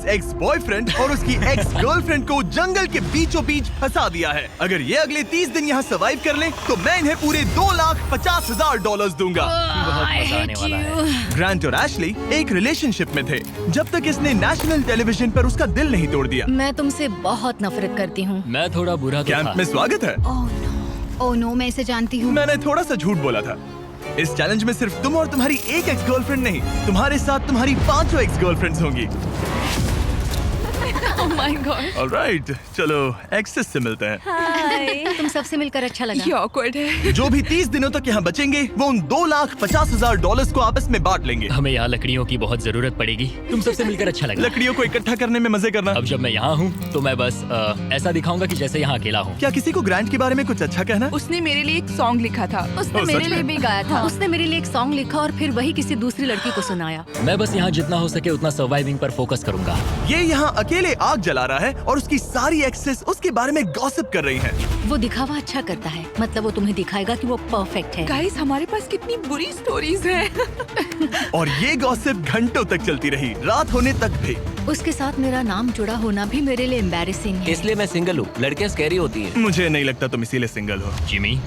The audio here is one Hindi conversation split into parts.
फेमस एक्स बॉयफ्रेंड और उसकी एक्स गर्लफ्रेंड को जंगल के बीचों बीच फंसा दिया है। अगर ये अगले 30 दिन यहाँ सर्वाइव कर लें, तो मैं इन्हें पूरे $2,50,000 दूंगा। बहुत मजा आने वाला है। ग्रांट और एशली एक रिलेशनशिप में थे जब तक इसने नेशनल टेलीविजन पर उसका दिल नहीं तोड़ दिया। मैं तुमसे बहुत नफरत करती हूँ। मैं थोड़ा बुरा तो कैंप था। में स्वागत है। ओह नो, मैं इसे जानती हूँ। मैंने थोड़ा सा झूठ बोला था। इस चैलेंज में सिर्फ तुम और तुम्हारी एक एक्स गर्लफ्रेंड नहीं, तुम्हारे साथ तुम्हारी 5 एक्स गर्लफ्रेंड्स होंगी। Oh my God. ऑलराइट, चलो एक्सेस से मिलते हैं। तुम सबसे मिलकर अच्छा लगा। ये awkward है। जो भी 30 दिनों तक यहाँ बचेंगे, वो उन $2,50,000 को आपस में बांट लेंगे। हमें यहाँ लकड़ियों की बहुत जरूरत पड़ेगी। तुम सबसे मिलकर अच्छा लगा। लकड़ियों को इकट्ठा करने में मजे करना। अब जब मैं यहाँ हूँ तो मैं बस ऐसा दिखाऊंगा कि जैसे यहाँ अकेला हूँ। क्या किसी को ग्रांट के बारे में कुछ अच्छा कहना? उसने मेरे लिए एक सॉन्ग लिखा था। उसने ओह, मेरे सच लिए में? भी गाया था। उसने मेरे लिए एक सॉन्ग लिखा और फिर वही किसी दूसरी लड़की को सुनाया। मैं बस यहाँ जितना हो सके उतना सर्वाइविंग पर फोकस करूंगा। ये यहाँ अकेले आग जला रहा है और उसकी सारी एक्सेस उसके बारे में गॉसिप कर रही हैं। वो दिखावा अच्छा करता है, मतलब वो तुम्हें दिखाएगा कि वो परफेक्ट है। गाइस, हमारे पास कितनी बुरी स्टोरीज हैं। और ये गॉसिप घंटों तक चलती रही, रात होने तक भी। उसके साथ मेरा नाम जुड़ा होना भी मेरे लिए एम्बैरेसिंग है। इसलिए मैं सिंगल हूँ। लड़कियाँ स्कैरी होती हैं। मुझे नहीं लगता तुम इसीलिए सिंगल हो। जिमी,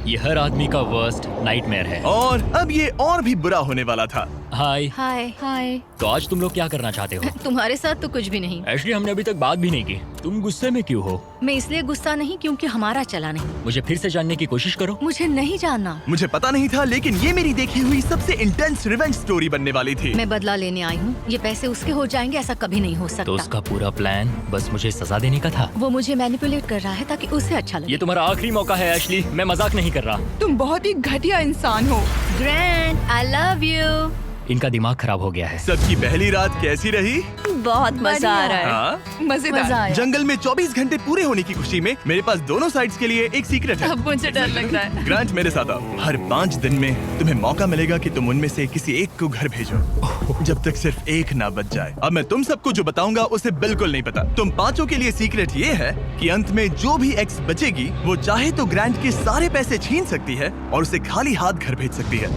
ये हर आदमी का वर्स्ट नाइटमेयर है। और अब ये और भी बुरा होने वाला था। हाय। हाय हाय। तो आज तुम लोग क्या करना चाहते हो? तुम्हारे साथ तो कुछ भी नहीं। एक्चुअली हमने अभी तक बात भी नहीं की। तुम गुस्से में क्यों हो? मैं इसलिए गुस्सा नहीं क्योंकि हमारा चला नहीं। मुझे फिर से जानने की कोशिश करो। मुझे नहीं जानना। मुझे पता नहीं था, लेकिन ये मेरी देखी हुई सबसे इंटेंस रिवेंज स्टोरी बनने वाली थी। मैं बदला लेने आई हूँ। ये पैसे उसके हो जाएंगे, ऐसा कभी नहीं हो तो सकता। उसका पूरा प्लान बस मुझे सजा देने का था। वो मुझे मैनिपुलेट कर रहा है ताकि उसे अच्छा लगे। ये तुम्हारा आखिरी मौका है एशली, मैं मजाक नहीं कर रहा। तुम बहुत ही घटिया इंसान हो। Grand, I love you. इनका दिमाग खराब हो गया है। सबकी पहली रात कैसी रही? बहुत मजा आ रहा है। हाँ? मजेदार। जंगल में 24 घंटे पूरे होने की खुशी में मेरे पास दोनों साइड्स के लिए एक सीक्रेट है। अब मुझे डर लग रहा है। ग्रांट, मेरे साथ आओ। हर 5 दिन में तुम्हें मौका मिलेगा कि तुम उनमें से किसी एक को घर भेजो, जब तक सिर्फ एक ना बच जाए। अब मैं तुम सबको जो बताऊंगा उसे बिल्कुल नहीं पता। तुम 5 के लिए सीक्रेट ये है कि अंत में जो भी एक्स बचेगी, वो चाहे तो ग्रांट के सारे पैसे छीन सकती है और उसे खाली हाथ घर भेज सकती है।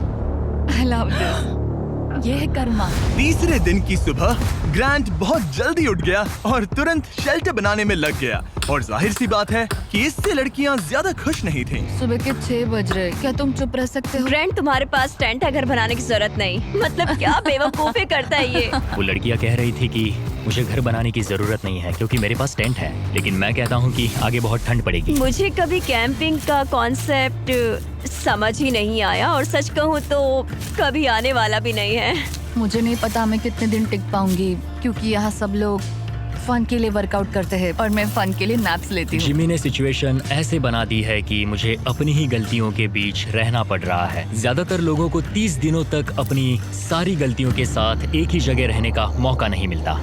I love this. ये है कर्मा। तीसरे दिन की सुबह ग्रांट बहुत जल्दी उठ गया और तुरंत शेल्टर बनाने में लग गया। और जाहिर सी बात है कि इससे लड़कियां ज्यादा खुश नहीं थीं। सुबह के 6 बज रहे, क्या तुम चुप रह सकते हो? ग्रैंड, तुम्हारे पास टेंट है, घर बनाने की जरूरत नहीं। मतलब क्या बेवकूफी करता है ये। वो लड़कियां कह रही थी कि मुझे घर बनाने की जरूरत नहीं है क्योंकि मेरे पास टेंट है, लेकिन मैं कहता हूँ कि आगे बहुत ठंड पड़ेगी। मुझे कभी कैंपिंग का कॉन्सेप्ट समझ ही नहीं आया और सच कहूँ तो कभी आने वाला भी नहीं है। मुझे नहीं पता मैं कितने दिन टिक पाऊंगी, क्योंकि यहाँ सब लोग फन के लिए वर्कआउट करते हैं और मैं फन के लिए नैप्स लेती हूँ। जिमी ने सिचुएशन ऐसे बना दी है कि मुझे अपनी ही गलतियों के बीच रहना पड़ रहा है। ज्यादातर लोगों को 30 दिनों तक अपनी सारी गलतियों के साथ एक ही जगह रहने का मौका नहीं मिलता।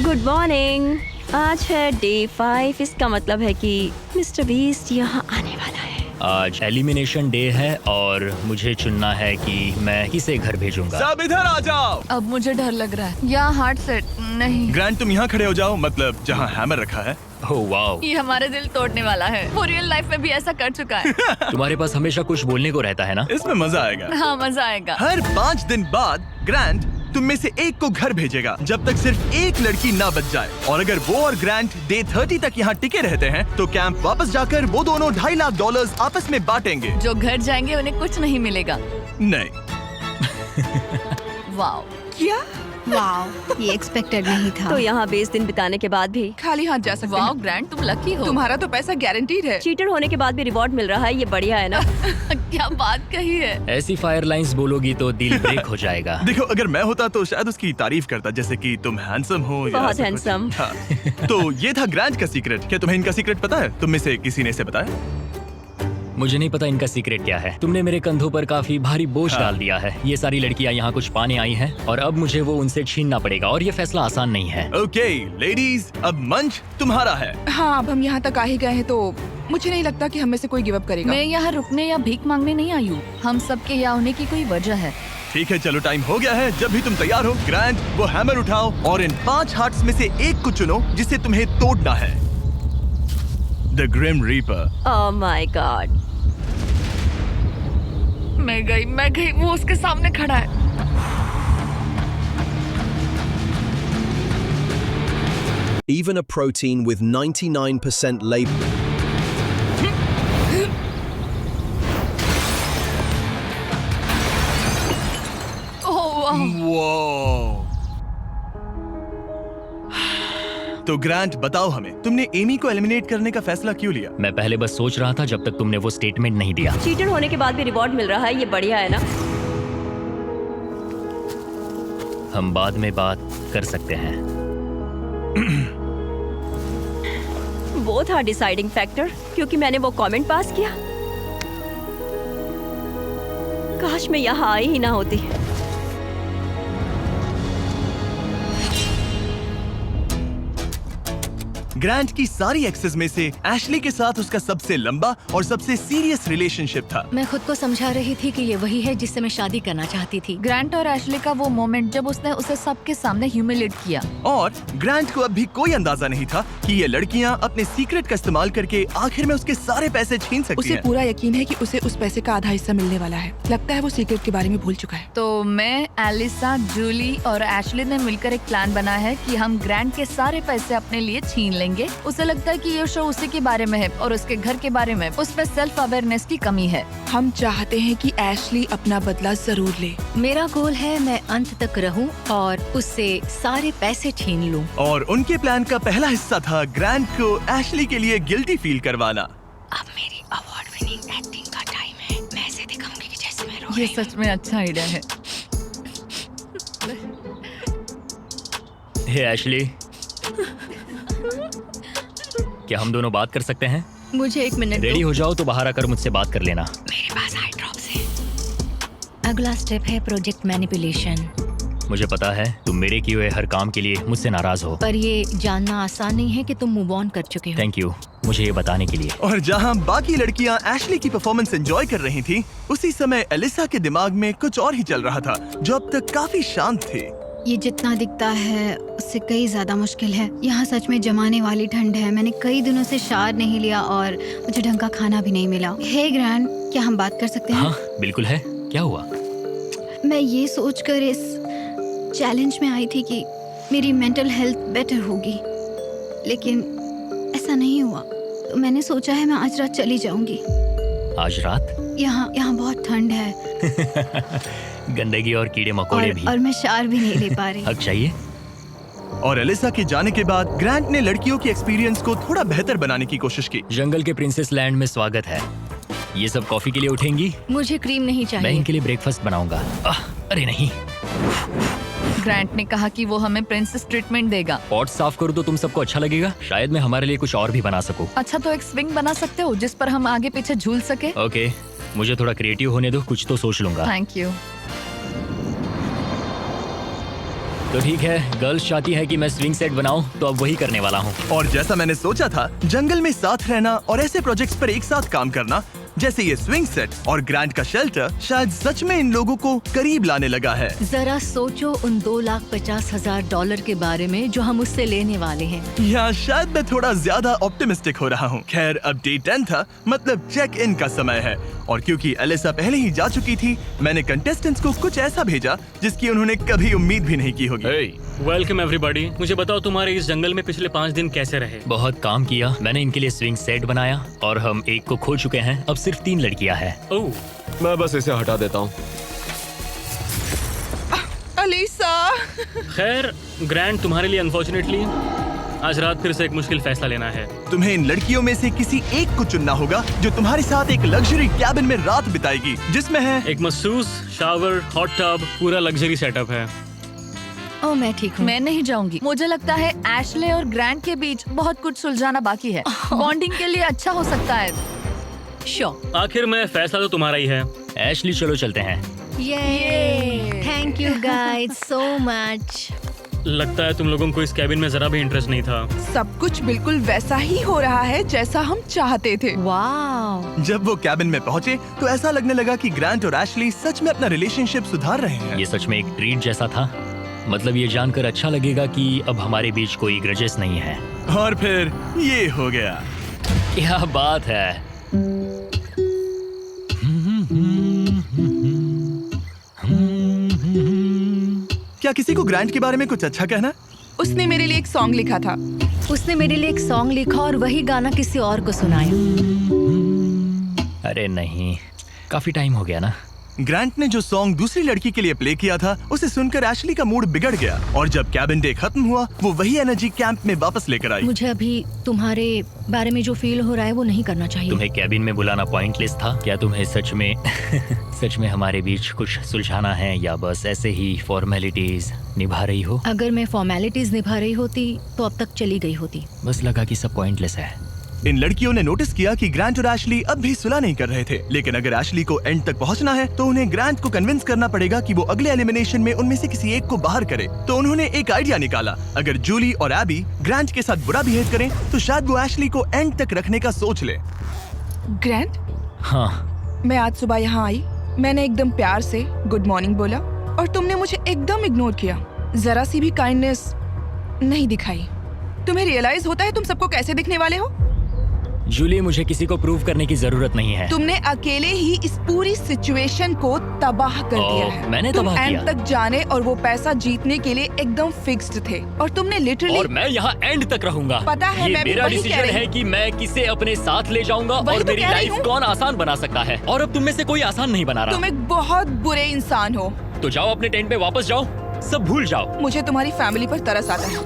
Good morning. आज है डे 5। इसका मतलब है कि मिस्टर बीस्ट यहाँ आने वाला है। आज एलिमिनेशन डे है और मुझे चुनना है कि मैं किसे घर भेजूंगा। सब इधर आ जाओ। अब मुझे डर लग रहा है। यहाँ हार्ट सेट नहीं। ग्रांट, तुम यहाँ खड़े हो जाओ, मतलब जहाँ हैमर रखा है। ओह वाओ, ये हमारे दिल तोड़ने वाला है। वो रियल लाइफ में भी ऐसा कर चुका है। तुम्हारे पास हमेशा कुछ बोलने को रहता है ना। इसमें मजा आएगा। हाँ, मजा आएगा। हर 5 दिन बाद ग्रांट तुम में से एक को घर भेजेगा, जब तक सिर्फ एक लड़की ना बच जाए। और अगर वो और ग्रांट डे 30 तक यहाँ टिके रहते हैं, तो कैंप वापस जाकर वो दोनों $2.5 लाख आपस में बांटेंगे। जो घर जाएंगे उन्हें कुछ नहीं मिलेगा। नहीं। वाओ। क्या? वाओ, ये एक्सपेक्टेड नहीं था। तो यहाँ 20 दिन बिताने के बाद भी खाली हाथ जा सकते वाओ हैं। ग्रैंड, तुम लकी हो। तुम्हारा तो पैसा गारंटीड है। चीटर होने के बाद भी रिवॉर्ड मिल रहा है, ये बढ़िया है ना। क्या बात कही है। ऐसी फायर लाइंस बोलोगी तो दिल ब्रेक हो जाएगा। देखो, अगर मैं होता तो शायद उसकी तारीफ करता, जैसे कि तुम हैंडसम हो या बहुत ऐसा कुछ। हैंडसम। हाँ। तो ये था ग्रांट का सीक्रेट। क्या तुम्हें इनका सीक्रेट पता है? तुम में से किसी ने इसे बताया? मुझे नहीं पता इनका सीक्रेट क्या है। तुमने मेरे कंधों पर काफी भारी बोझ हाँ। डाल दिया है। ये सारी लड़कियां यहाँ कुछ पाने आई हैं और अब मुझे वो उनसे छीनना पड़ेगा और ये फैसला आसान नहीं है। ओके लेडीज, अब मंच तुम्हारा है। हाँ, अब हम यहाँ तक आ ही गए हैं तो मुझे नहीं लगता कि हम में से कोई गिव अप करेगा। मैं यहाँ रुकने या भीख मांगने नहीं आई हूँ। हम सबके यहाँ होने की कोई वजह है। ठीक है, चलो टाइम हो गया है। जब भी तुम तैयार हो ग्रांट, वो हैमर उठाओ और इन 5 हार्ट्स में से एक को चुनो जिसे तुम्हें तोड़ना है। The grim reaper. Oh my god. मैं गई, वो उसके सामने खड़ा है। even a protein with 99% label. तो ग्रांट बताओ हमें, तुमने एमी को एलिमिनेट करने का फैसला क्यों लिया? मैं पहले बस सोच रहा था जब तक तुमने वो स्टेटमेंट नहीं दिया। चीटर होने के बाद भी रिवॉर्ड मिल रहा है, ये बढ़िया है ना? हम बाद में बात कर सकते हैं। वो था डिसाइडिंग फैक्टर, क्योंकि मैंने वो कमेंट पास किया। काश मैं यहाँ आई ही ना होती। ग्रांट की सारी एक्सेस में से एशली के साथ उसका सबसे लंबा और सबसे सीरियस रिलेशनशिप था। मैं खुद को समझा रही थी कि ये वही है जिससे मैं शादी करना चाहती थी। ग्रांट और एशली का वो मोमेंट जब उसने उसे सबके सामने ह्यूमिलेट किया। और ग्रांट को अब भी कोई अंदाजा नहीं था कि ये लड़कियां अपने सीक्रेट का इस्तेमाल करके आखिर में उसके सारे पैसे छीन सकती उसे हैं। पूरा यकीन है कि उसे उस पैसे का आधा हिस्सा मिलने वाला है। लगता है वो सीक्रेट के बारे में भूल चुका है। तो मैं, एलिसा, जूली और एशली ने मिलकर एक प्लान बना है कि हम ग्रांट के सारे पैसे अपने लिए छीन लेंगे। उसे लगता है कि ये शो उसी के बारे में है और उसके घर के बारे में। उसमें सेल्फ अवेयरनेस की कमी है। हम चाहते हैं कि एशली अपना बदला जरूर ले। मेरा गोल है मैं अंत तक रहूं और उससे सारे पैसे छीन लूं। और उनके प्लान का पहला हिस्सा था ग्रांट को एशली के लिए गिल्टी फील करवाना। अब मेरी अवार्ड विनिंग एक्टिंग का टाइम है। मैं ऐसे दिखाऊंगी कि जैसे मैं रो ये रही हूं। सच में अच्छा आइडिया है। हे एशली, क्या हम दोनों बात कर सकते हैं? मुझे एक मिनट रेडी दो। हो जाओ तो बाहर आकर मुझसे बात कर लेना। मेरे पास आई ड्रॉप्स है। अगला स्टेप है प्रोजेक्ट मैनिपुलेशन। मुझे पता है तुम मेरे किए हुए हर काम के लिए मुझसे नाराज हो। पर ये जानना आसान नहीं है कि तुम मूव ऑन कर चुके हो। थैंक यू मुझे ये बताने के लिए। और जहां बाकी लड़कियां एशली की परफॉर्मेंस एंजॉय कर रही थी, उसी समय एलिसा के दिमाग में कुछ और ही चल रहा था, जो अब तक काफी शांत थी। ये जितना दिखता है उससे कई ज्यादा मुश्किल है। यहाँ सच में जमाने वाली ठंड है। मैंने कई दिनों से शार नहीं लिया और मुझे ढंग का खाना भी नहीं मिला। हे ग्रैंड, क्या हम बात कर सकते हैं? हाँ बिल्कुल है। क्या हुआ? मैं ये सोचकर इस चैलेंज में आई थी कि मेरी मेंटल हेल्थ बेटर होगी, लेकिन ऐसा नहीं हुआ। तो मैंने सोचा है मैं आज रात चली जाऊंगी। आज रात? यहाँ बहुत ठंड है गंदगी और कीड़े मकोड़े भी। और मैं शार भी नहीं ले पा रही। हक चाहिए। और एलिसा के जाने के बाद ग्रांट ने लड़कियों की एक्सपीरियंस को थोड़ा बेहतर बनाने की कोशिश की। जंगल के प्रिंसेस लैंड में स्वागत है। ये सब कॉफी के लिए उठेंगी? मुझे क्रीम नहीं मैं चाहिए। इनके लिए ब्रेकफास्ट बनाऊंगा। अरे नहीं। ग्रांट ने कहा कि वो हमें प्रिंसेस ट्रीटमेंट देगा। पॉट साफ करूँ तो तुम सबको अच्छा लगेगा। शायद मैं हमारे लिए कुछ और भी बना सकूं। अच्छा, तो एक स्विंग बना सकते हो जिस पर हम आगे पीछे झूल सके। ओके, मुझे थोड़ा क्रिएटिव होने दो, कुछ तो सोच लूंगा। Thank you. तो ठीक है, गर्ल्स चाहती है कि मैं स्विंग सेट बनाऊं, तो अब वही करने वाला हूं। और जैसा मैंने सोचा था, जंगल में साथ रहना और ऐसे प्रोजेक्ट्स पर एक साथ काम करना, जैसे ये स्विंग सेट और ग्रांट का शेल्टर, शायद सच में इन लोगों को करीब लाने लगा है। जरा सोचो उन $2,50,000 के बारे में जो हम उससे लेने वाले हैं। या शायद मैं थोड़ा ज्यादा ऑप्टिमिस्टिक हो रहा हूँ। खैर, अब डे 10 था, मतलब चेक इन का समय है। और क्योंकि एलिसा पहले ही जा चुकी थी, मैंने कंटेस्टेंट्स को कुछ ऐसा भेजा जिसकी उन्होंने कभी उम्मीद भी नहीं की होगी। Welcome everybody. मुझे बताओ तुम्हारे इस जंगल में पिछले 5 दिन कैसे रहे? बहुत काम किया। मैंने इनके लिए स्विंग सेट बनाया और हम एक को खो चुके हैं। अब सिर्फ 3 लड़कियां हैं। ओह, मैं बस इसे हटा देता हूँ। एलिसा। खैर ग्रैंड, तुम्हारे लिए अनफॉर्चुनेटली आज रात फिर से एक मुश्किल फैसला लेना है। तुम्हें इन लड़कियों में से किसी एक को चुनना होगा जो तुम्हारे साथ एक लग्जरी कैबिन में रात बिताएगी, जिसमें है एक मसूस, शावर, हॉट टब, पूरा लग्जरी सेटअप है। ओह, मैं ठीक हूँ। मैं नहीं जाऊंगी। मुझे लगता है एशले और ग्रांट के बीच बहुत कुछ सुलझाना बाकी है। बॉन्डिंग के लिए अच्छा हो सकता है। श्योर। आखिर में फैसला तो तुम्हारा ही है। एशली, चलो चलते हैं। ये thank you guys so much. लगता है तुम लोगों को इस कैबिन में जरा भी इंटरेस्ट नहीं था। सब कुछ बिल्कुल वैसा ही हो रहा है जैसा हम चाहते थे। वाह। जब वो कैबिन में पहुंचे तो ऐसा लगने लगा कि ग्रांट और एशली सच में अपना रिलेशनशिप सुधार रहे हैं। ये सच में एक ट्रीट जैसा था। मतलब ये जानकर अच्छा लगेगा कि अब हमारे बीच कोई ग्रजेस नहीं है। और फिर ये हो गया। क्या बात है। क्या किसी को ग्रांट के बारे में कुछ अच्छा कहना? उसने मेरे लिए एक सॉन्ग लिखा था। उसने मेरे लिए एक सॉन्ग लिखा और वही गाना किसी और को सुनाया। अरे नहीं, काफी टाइम हो गया ना। ग्रांट ने जो सॉन्ग दूसरी लड़की के लिए प्ले किया था उसे सुनकर एशली का मूड बिगड़ गया और जब कैबिन डे खत्म हुआ वो वही एनर्जी कैंप में वापस लेकर आई। मुझे अभी तुम्हारे बारे में जो फील हो रहा है वो नहीं करना चाहिए। तुम्हें कैबिन में बुलाना पॉइंटलेस था क्या? तुम्हें सच में सच में हमारे बीच कुछ सुलझाना है या बस ऐसे ही फॉर्मेलिटीज निभा रही हो? अगर मैं फॉर्मेलिटीज निभा रही होती तो अब तक चली गई होती। बस लगा कि सब पॉइंटलेस है। इन लड़कियों ने नोटिस किया कि ग्रांट और एशली अब भी सुलह नहीं कर रहे थे, लेकिन अगर एशली को एंड तक पहुंचना है तो उन्हें ग्रांट को कन्विंस करना पड़ेगा कि वो अगले एलिमिनेशन में उनमें से किसी एक को बाहर करे। तो उन्होंने एक आइडिया निकाला, अगर जूली और एबी ग्रांट के साथ बुरा बिहेव करें तो शायद वो एशली को एंड तक रखने का सोच ले। ग्रैंड, हाँ, मैं आज सुबह यहाँ आई, मैंने एकदम प्यार से गुड मॉर्निंग बोला और तुमने मुझे एकदम इग्नोर किया, जरा सी भी काइंडनेस नहीं दिखाई। तुम्हें रियलाइज होता है तुम सबको कैसे दिखने वाले हो? जूली, मुझे किसी को प्रूव करने की जरूरत नहीं है। तुमने अकेले ही इस पूरी सिचुएशन को तबाह कर दिया है। मैंने तुम तबाह एंड किया? तक जाने और वो पैसा जीतने के लिए एकदम फिक्स्ड थे और तुमने लिटरली। और मैं यहाँ एंड तक रहूंगा। पता है, ये मैं भी मेरा वही कह डिसीजन रही है कि मैं किसे अपने साथ ले जाऊंगा वही और तो मेरी कह रही लाइफ हूँ। कौन आसान बना सकता है। और अब तुम में से कोई आसान नहीं बना रहा। तुम एक बहुत बुरे इंसान हो। तो जाओ अपने टेंट पे वापस जाओ, सब भूल जाओ। मुझे तुम्हारी फैमिली पर तरस आता है।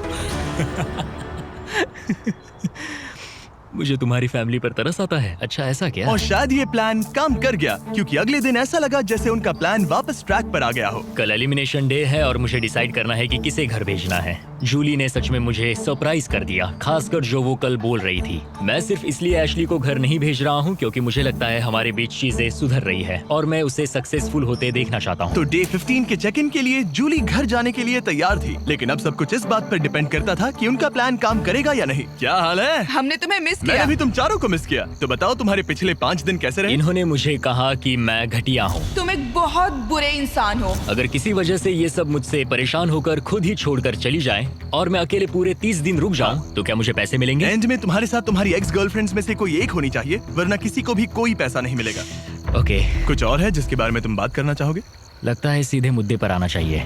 मुझे तुम्हारी फैमिली पर तरस आता है। अच्छा, ऐसा क्या? और शायद ये प्लान काम कर गया क्योंकि अगले दिन ऐसा लगा जैसे उनका प्लान वापस ट्रैक पर आ गया हो। कल एलिमिनेशन डे है और मुझे डिसाइड करना है कि किसे घर भेजना है। जूली ने सच में मुझे सरप्राइज कर दिया, खासकर जो वो कल बोल रही थी। मैं सिर्फ इसलिए एशली को घर नहीं भेज रहा हूँ क्योंकि मुझे लगता है हमारे बीच चीजें सुधर रही है और मैं उसे सक्सेसफुल होते देखना चाहता हूँ। तो डे 15 के चेक इन के लिए जूली घर जाने के लिए तैयार थी, लेकिन अब सब कुछ इस बात पर डिपेंड करता था कि उनका प्लान काम करेगा या नहीं। क्या हाल है? हमने तुम्हें मिस किया। मैंने भी तुम चारों को मिस किया। तो बताओ तुम्हारे पिछले 5 दिन कैसे रहे? इन्होंने मुझे कहा कि मैं घटिया हूँ। तुम एक बहुत बुरे इंसान हो। अगर किसी वजह से ये सब मुझसे परेशान होकर खुद ही छोड़कर चली जाएं और मैं अकेले पूरे 30 दिन रुक जाऊं तो क्या मुझे पैसे मिलेंगे? एंड में तुम्हारे साथ तुम्हारी एक्स गर्लफ्रेंड्स में से कोई एक होनी चाहिए, वरना किसी को भी कोई पैसा नहीं मिलेगा। ओके, कुछ और है जिसके बारे में तुम बात करना चाहोगे? लगता है सीधे मुद्दे पर आना चाहिए।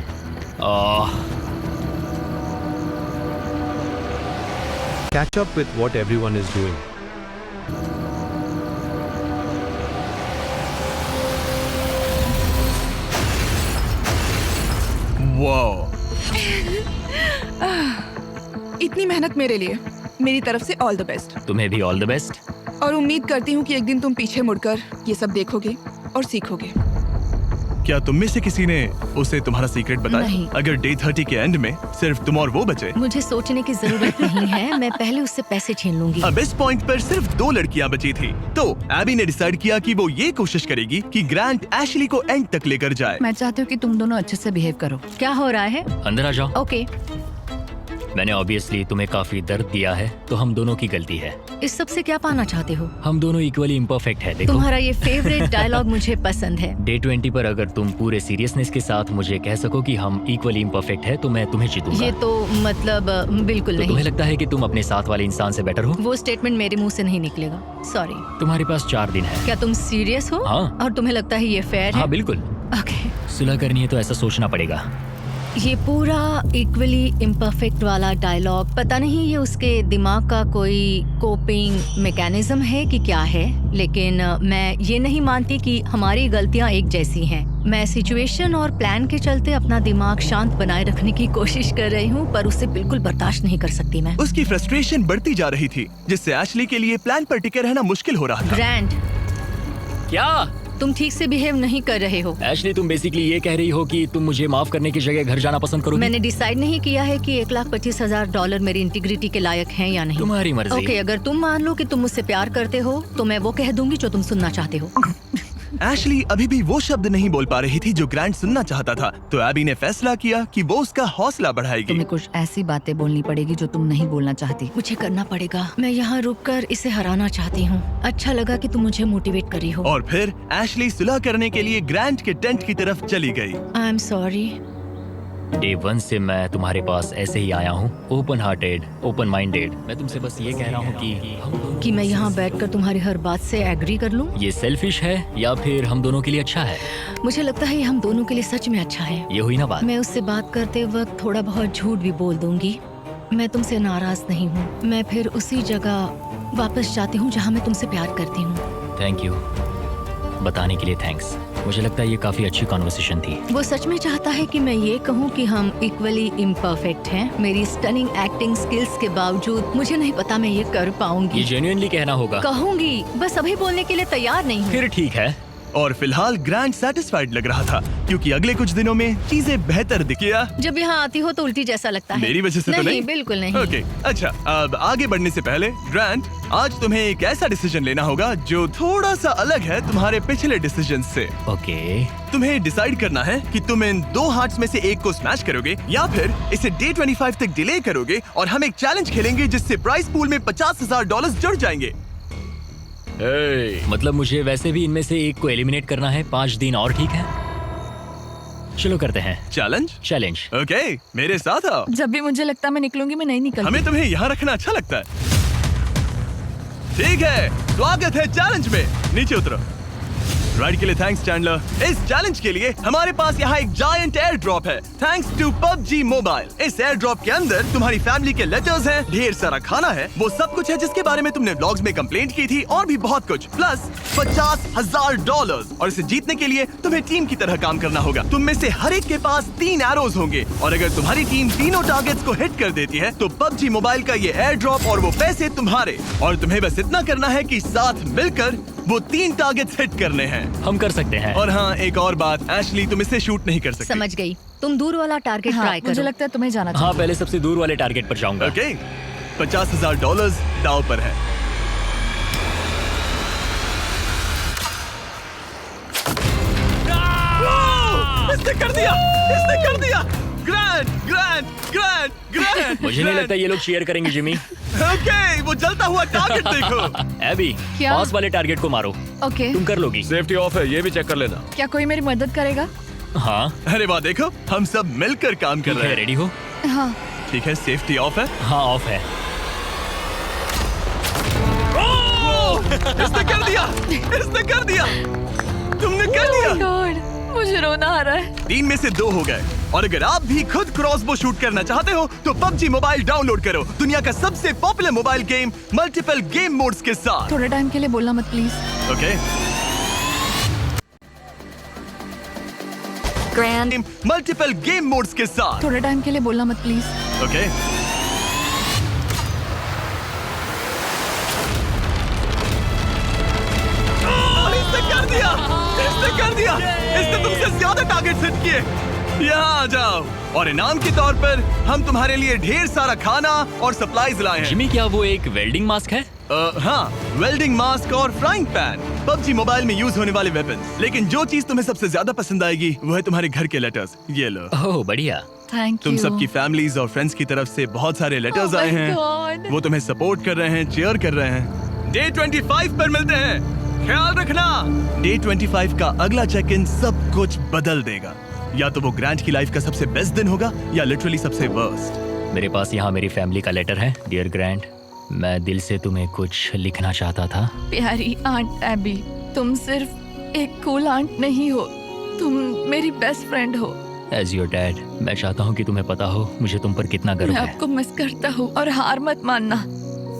Catch up with what everyone is doing. Wow, इतनी मेहनत मेरे लिए, मेरी तरफ से ऑल द बेस्ट। तुम्हें भी ऑल द बेस्ट। और उम्मीद करती हूँ कि एक दिन तुम पीछे मुड़कर ये सब देखोगे और सीखोगे। क्या तुम में से किसी ने उसे तुम्हारा सीक्रेट बताया? नहीं। अगर डे 30 के एंड में सिर्फ तुम और वो बचे? मुझे सोचने की जरूरत नहीं है, मैं पहले उससे पैसे छीन लूंगी। अब इस पॉइंट पर सिर्फ 2 लड़कियां बची थी, तो एबी ने डिसाइड किया कि वो ये कोशिश करेगी कि ग्रांट एशली को एंड तक लेकर जाए। मैं चाहती हूँ कि तुम दोनों अच्छे से बिहेव करो। क्या हो रहा है? अंदर आ जाओ। ओके, मैंने ऑब्वियसली तुम्हें काफी दर्द दिया है, तो हम दोनों की गलती है। इस सब से क्या पाना चाहते हो? हम दोनों इक्वली इम्परफेक्ट है। देखो, तुम्हारा ये फेवरेट डायलॉग मुझे पसंद है। डे 20 पर अगर तुम पूरे सीरियसनेस के साथ मुझे कह सको कि हम इक्वली इम्परफेक्ट है तो मैं तुम्हें जीतूंगा। ये तो मतलब बिल्कुल तो तुम्हें नहीं। लगता है कि तुम अपने साथ वाले इंसान से बेटर हो? वो स्टेटमेंट मेरे मुंह से नहीं निकलेगा, सॉरी। तुम्हारे पास 4 दिन है। क्या तुम सीरियस हो? हाँ। और तुम्हें लगता है ये फेयर हाँ है? बिल्कुल। ओके। सुलह करनी है तो ऐसा सोचना पड़ेगा। ये पूरा इक्वली इम्परफेक्ट वाला डायलॉग, पता नहीं ये उसके दिमाग का कोई कोपिंग मैकेनिज्म है कि क्या है, लेकिन मैं ये नहीं मानती कि हमारी गलतियां एक जैसी हैं। मैं सिचुएशन और प्लान के चलते अपना दिमाग शांत बनाए रखने की कोशिश कर रही हूँ, पर उसे बिल्कुल बर्दाश्त नहीं कर सकती मैं। उसकी फ्रस्ट्रेशन बढ़ती जा रही थी, जिससे एशली के लिए प्लान पर टिके रहना मुश्किल हो रहा था। ग्रैंड, क्या तुम ठीक से बिहेव नहीं कर रहे हो। एशली, तुम बेसिकली ये कह रही हो कि तुम मुझे माफ करने की जगह घर जाना पसंद करोगी? मैंने डिसाइड नहीं किया है कि 1,25,000 मेरी इंटीग्रिटी के लायक हैं या नहीं। तुम्हारी मर्जी। ओके, अगर तुम मान लो कि तुम मुझसे प्यार करते हो तो मैं वो कह दूंगी जो तुम सुनना चाहते हो। एशली अभी भी वो शब्द नहीं बोल पा रही थी जो ग्रांट सुनना चाहता था, तो एबी ने फैसला किया कि वो उसका हौसला बढ़ाएगी। तुम्हें कुछ ऐसी बातें बोलनी पड़ेगी जो तुम नहीं बोलना चाहती। मुझे करना पड़ेगा, मैं यहाँ रुककर इसे हराना चाहती हूँ। अच्छा लगा कि तुम मुझे मोटिवेट करी हो। और फिर एशली सुलह करने के लिए ग्रांट के टेंट की तरफ चली गई। I am sorry. डे 1 से मैं तुम्हारे पास ऐसे ही आया हूँ, ओपन हार्टेड, ओपन माइंडेड। मैं तुमसे बस ये कह रहा हूँ कि मैं यहाँ बैठकर तुम्हारी हर बात से एग्री कर लूँ? ये सेल्फिश है या फिर हम दोनों के लिए अच्छा है? मुझे लगता है ये हम दोनों के लिए सच में अच्छा है। ये हुई ना बात। मैं उससे बात करते वक्त थोड़ा बहुत झूठ भी बोल दूंगी, मैं तुमसे नाराज नहीं हूँ। मैं फिर उसी जगह वापस जाती हूँ जहाँ मैं तुमसे प्यार करती हूँ। थैंक यू बताने के लिए, थैंक्स। मुझे लगता है ये काफी अच्छी कॉन्वर्सेशन थी। वो सच में चाहता है कि मैं ये कहूँ कि हम इक्वली इम्परफेक्ट हैं। मेरी स्टनिंग एक्टिंग स्किल्स के बावजूद मुझे नहीं पता मैं ये कर ये पाऊंगी। जेन्युइनली कहना होगा। कहूंगी, बस अभी बोलने के लिए तैयार नहीं हूँ। फिर ठीक है। और फिलहाल ग्रैंड सेटिस्फाइड लग रहा था क्योंकि अगले कुछ दिनों में चीजें बेहतर दिखिया। जब यहाँ आती हो तो उल्टी जैसा लगता है। मेरी वजह से तो नहीं? बिल्कुल नहीं। ओके, अच्छा, अब आगे बढ़ने से पहले ग्रैंड, आज तुम्हें एक ऐसा डिसीजन लेना होगा जो थोड़ा सा अलग है तुम्हारे पिछले डिसीजन से। ओके। तुम्हें डिसाइड करना है कि तुम इन दो हार्ट्स में से एक को स्मैश करोगे या फिर इसे डे 25 तक डिले करोगे और हम एक चैलेंज खेलेंगे जिससे प्राइस पूल में $50,000 जुड़ जाएंगे। मतलब मुझे वैसे भी इनमें से एक को एलिमिनेट करना है। 5 दिन और, ठीक है? चलो करते हैं चैलेंज। ओके, मेरे साथ आओ। जब भी मुझे लगता है मैं निकलूंगी, मैं नहीं निकलती। हमें तुम्हें यहाँ रखना अच्छा लगता है। ठीक है, स्वागत है चैलेंज में। नीचे उतरो। राइड के लिए थैंक्स चैंडलर। इस चैलेंज के लिए हमारे पास यहाँ एक जायंट एयर ड्रॉप है, थैंक्स टू PUBG मोबाइल। इस एयर ड्रॉप के अंदर तुम्हारी फैमिली के लेटर्स हैं, ढेर सारा खाना है, वो सब कुछ है जिसके बारे में तुमने व्लॉग्स में कंप्लेंट की थी, और भी बहुत कुछ, प्लस $50,000। और इसे जीतने के लिए तुम्हें टीम की तरह काम करना होगा। तुम में से हर एक के पास 3 एरोज होंगे और अगर तुम्हारी टीम तीनों टारगेट्स को हिट कर देती है तो PUBG मोबाइल का ये एयर ड्रॉप और वो पैसे तुम्हारे। और तुम्हें बस इतना करना है कि साथ मिलकर वो 3 टारगेट्स हिट करने हैं। हम कर सकते हैं। और हाँ, एक और बात, एशली तुम इसे शूट नहीं कर सकती। समझ गई। तुम दूर वाला टारगेट हाँ, ट्राई करो। मुझे लगता है तुम्हें जाना हाँ, पहले सबसे दूर वाले टारगेट पर जाऊंगा। ओके, $50,000 दाव पर है। इसने कर दिया, इसने कर दिया। Grand grand grand grand. मुझे नहीं लगता ये लोग शेयर करेंगे जिमी। ओके, वो जलता हुआ टारगेट देखो। एबी, क्या? पास वाले टारगेट को मारो। ओके, तुम कर लोगी। सेफ्टी ऑफ है, ये भी चेक कर लेना। क्या कोई मेरी मदद करेगा? हाँ। अरे वाह, देखो हम सब मिलकर काम कर ठीक रहे है, हैं। रेडी हो? हाँ। ठीक है, सेफ्टी ऑफ है। हाँ, ऑफ है। इसने कर दिया, इसने कर दिया, तुमने कर दिया। गॉड, मुझे रोना आ रहा है। 3 में से 2 हो गए। और अगर आप भी खुद क्रॉसबो शूट करना चाहते हो तो PUBG मोबाइल डाउनलोड करो, दुनिया का सबसे popular mobile game multiple game modes के साथ। थोड़े टाइम के लिए बोलना मत please. Okay, grand, multiple game modes के साथ। थोड़े टाइम के लिए बोलना मत प्लीज। ओके, इसने कर दिया, इसने कर दिया, इसने तुमसे ज्यादा टारगेट हिट किए। यहाँ आ जाओ और इनाम के तौर पर हम तुम्हारे लिए ढेर सारा खाना और सप्लाईज लाए हैं। जिमी, क्या वो एक वेल्डिंग मास्क है? हाँ, वेल्डिंग मास्क और फ्राइंग पैन, PUBG मोबाइल में यूज होने वाले वेपन्स। लेकिन जो चीज तुम्हें सबसे ज्यादा पसंद आएगी वो है तुम्हारे घर के लेटर्स। ये लो। ओह, बढ़िया। थैंक तुम यू। सबकी फैमिलीज और फ्रेंड्स की तरफ से बहुत सारे लेटर्स Oh my आए हैं। God. वो तुम्हें सपोर्ट कर रहे हैं, चीयर कर रहे हैं। डे 25 पर मिलते हैं, ख्याल रखना। डे 25 का अगला चेक इन सब कुछ बदल देगा। या तो वो ग्रैंड की लाइफ का सबसे बेस्ट दिन होगा या लिटरली सबसे वर्स्ट। मेरे पास यहाँ मेरी फैमिली का लेटर है। डियर ग्रैंड, मैं दिल से तुम्हें कुछ लिखना चाहता था। प्यारी आंट एबी, तुम सिर्फ एक कूल आंट नहीं हो, तुम मेरी बेस्ट फ्रेंड हो। एज योर डैड, मैं चाहता हूँ कि तुम्हें पता हो मुझे तुम पर कितना गर्व मैं है। आपको मिस करता हूँ और हार मत मानना।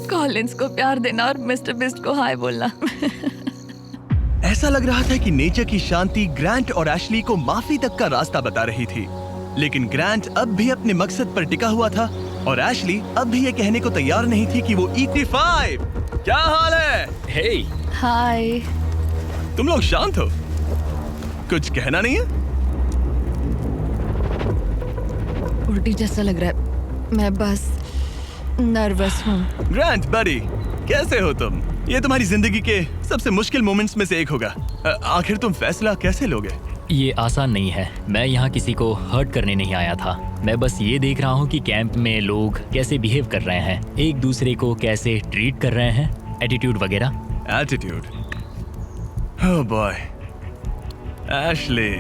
कॉलिंस को प्यार देना और मिस्टर बिस्ट को हाय बोलना। ऐसा लग रहा था कि नेचर की शांति ग्रैंट और एशली को माफी तक का रास्ता बता रही थी, लेकिन ग्रैंट अब भी अपने मकसद पर टिका हुआ था और एशली अब भी ये कहने को तैयार नहीं थी कि वो 85। क्या हाल है? हे, हाय। तुम लोग शांत हो, कुछ कहना नहीं है? उल्टी जैसा लग रहा है, मैं बस नर्वस हूँ। ग्रैंट बडी, कैसे हो तुम? ये तुम्हारी जिंदगी के सबसे मुश्किल मोमेंट्स में से एक होगा। आखिर तुम फैसला कैसे लोगे? ये आसान नहीं है। मैं यहाँ किसी को हर्ट करने नहीं आया था। मैं बस ये देख रहा हूँ कि कैंप में लोग कैसे बिहेव कर रहे हैं, एक दूसरे को कैसे ट्रीट कर रहे हैं, एटीट्यूड वगैरह। Attitude? Oh boy, Ashley.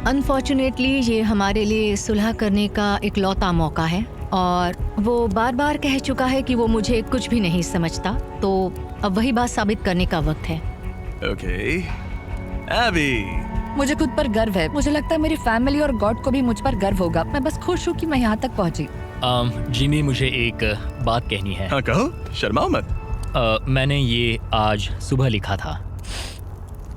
Unfortunately ये हमारे लिए सुलह करने का इकलौता मौका है और वो बार बार कह चुका है कि वो मुझे कुछ भी नहीं समझता, तो अब वही बात साबित करने का वक्त है। Okay, Abby. मुझे खुद पर गर्व है। मुझे लगता है मेरी फैमिली और गॉड को भी मुझ पर गर्व होगा। मैं बस खुश हूँ कि मैं यहाँ तक पहुँची। जिमी, मुझे एक बात कहनी है। हाँ कहो, शर्माओ मत। मैंने ये आज सुबह लिखा था।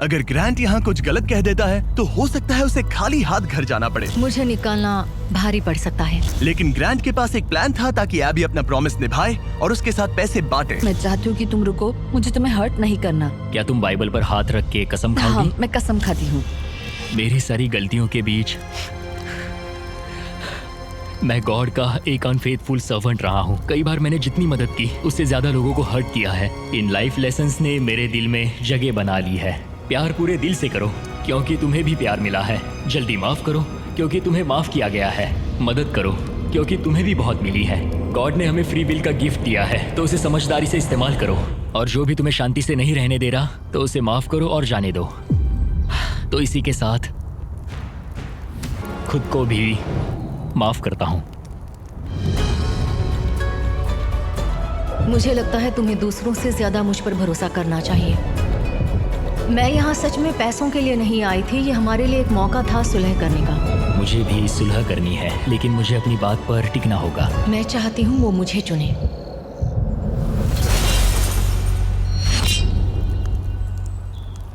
अगर ग्रांट यहाँ कुछ गलत कह देता है तो हो सकता है उसे खाली हाथ घर जाना पड़े। मुझे निकालना भारी पड़ सकता है। लेकिन ग्रांट के पास एक प्लान था ताकि एबी अपना प्रॉमिस निभाए और उसके साथ पैसे बांटे। मैं चाहती हूँ कि तुम रुको, मुझे तुम्हें हर्ट नहीं करना। क्या तुम बाइबल पर हाथ रख के कसम हाँ, खाओगी? मैं कसम खाती हूँ। मेरी सारी गलतियों के बीच मैं गॉड का एक अनफेथफुल सर्वेंट रहा हूँ। कई बार मैंने जितनी मदद की उससे ज्यादा लोगों को हर्ट किया है। इन लाइफ लेसन्स ने मेरे दिल में जगह बना ली है। प्यार पूरे दिल से करो क्योंकि तुम्हें भी प्यार मिला है। जल्दी माफ करो क्योंकि तुम्हें माफ किया गया है। मदद करो क्योंकि तुम्हें भी बहुत मिली है। गॉड ने हमें फ्री विल का गिफ्ट दिया है तो उसे समझदारी से इस्तेमाल करो। और जो भी तुम्हें शांति से नहीं रहने दे रहा तो उसे माफ करो और जाने दो। तो इसी के साथ खुद को भी माफ करता हूँ। मुझे लगता है तुम्हें दूसरों से ज्यादा मुझ पर भरोसा करना चाहिए। मैं यहाँ सच में पैसों के लिए नहीं आई थी। ये हमारे लिए एक मौका था सुलह करने का। मुझे भी सुलह करनी है लेकिन मुझे अपनी बात पर टिकना होगा। मैं चाहती हूँ वो मुझे चुने।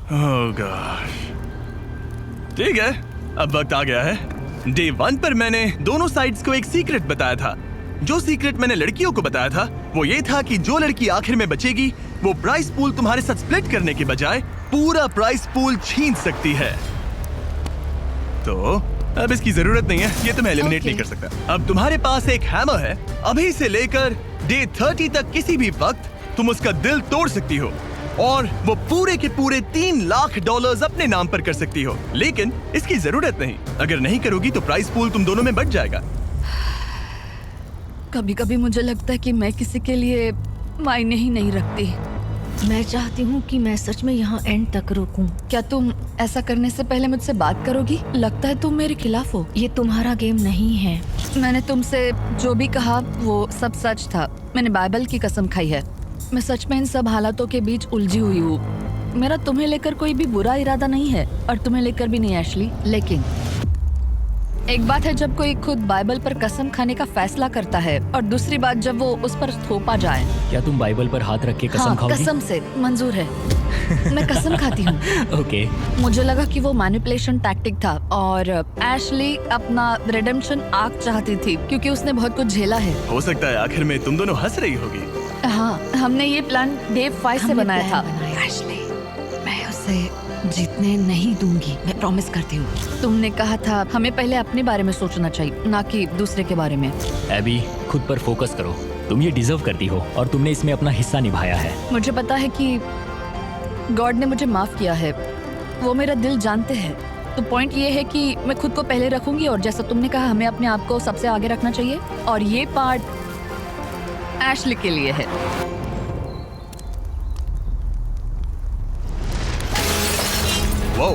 Oh gosh. ठीक है, अब वक्त आ गया है। डे 1 पर मैंने दोनों साइड्स को एक सीक्रेट बताया था। जो सीक्रेट मैंने लड़कियों को बताया था वो ये था कि जो लड़की आखिर में बचेगी वो प्राइस पूल तुम्हारे साथ स्प्लिट करने के बजाय पूरा प्राइस पूल छीन सकती है। तो अब इसकी जरूरत नहीं है, ये तुम्हें एलिमिनेट नहीं कर सकता। अब तुम्हारे पास एक हैमर है। अभी से लेकर डे 30 तक किसी भी वक्त तुम उसका दिल तोड़ सकती हो और वो पूरे के पूरे $3 लाख अपने नाम पर कर सकती हो। लेकिन इसकी जरूरत नहीं। अगर नहीं करोगी तो प्राइस पूल तुम दोनों में बट जाएगा। कभी कभी मुझे लगता है कि मैं किसी के लिए मायने ही नहीं रखती। मैं चाहती हूँ कि मैं सच में यहाँ एंड तक रुकूं। क्या तुम ऐसा करने से पहले मुझसे बात करोगी? लगता है तुम मेरे खिलाफ हो। ये तुम्हारा गेम नहीं है। मैंने तुमसे जो भी कहा वो सब सच था। मैंने बाइबल की कसम खाई है। मैं सच में इन सब हालातों के बीच उलझी हुई हूँ। मेरा तुम्हें लेकर कोई भी बुरा इरादा नहीं है और तुम्हें लेकर भी नहीं एशली। लेकिन एक बात है जब कोई खुद बाइबल पर कसम खाने का फैसला करता है और दूसरी बात जब वो उस पर थोपा जाए। क्या तुम बाइबल पर हाथ रख के कसम हाँ, खाओगी? कसम से मंजूर है। मैं कसम खाती हूँ। ओके। मुझे लगा कि वो मैनिपुलेशन टैक्टिक था और एशली अपना रिडेम्पशन आर्क चाहती थी क्योंकि उसने बहुत कुछ झेला है। हो सकता है आखिर में तुम दोनों हंस रही होगी। हाँ, हमने ये प्लान डे 5 से बनाया था। एशली, मैं उसे जीतने नहीं दूंगी, मैं प्रॉमिस करती हूँ। तुमने कहा था हमें पहले अपने बारे में सोचना चाहिए, ना कि दूसरे के बारे में। एबी, खुद पर फोकस करो। तुम ये डिजर्व करती हो और तुमने इसमें अपना हिस्सा निभाया है। मुझे पता है कि गॉड ने मुझे माफ किया है। वो मेरा दिल जानते हैं। तो पॉइंट ये है कि मैं खुद को पहले रखूंगी और जैसा तुमने कहा हमें अपने आप को सबसे आगे रखना चाहिए। और ये पार्ट एशली के लिए है। वो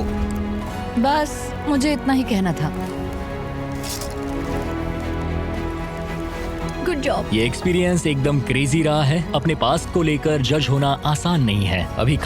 बस मुझे इतना ही कहना था। Good job. ये एक्सपीरियंस एकदम क्रेजी रहा है। अपने पास्ट को लेकर जज होना आसान नहीं है। अभी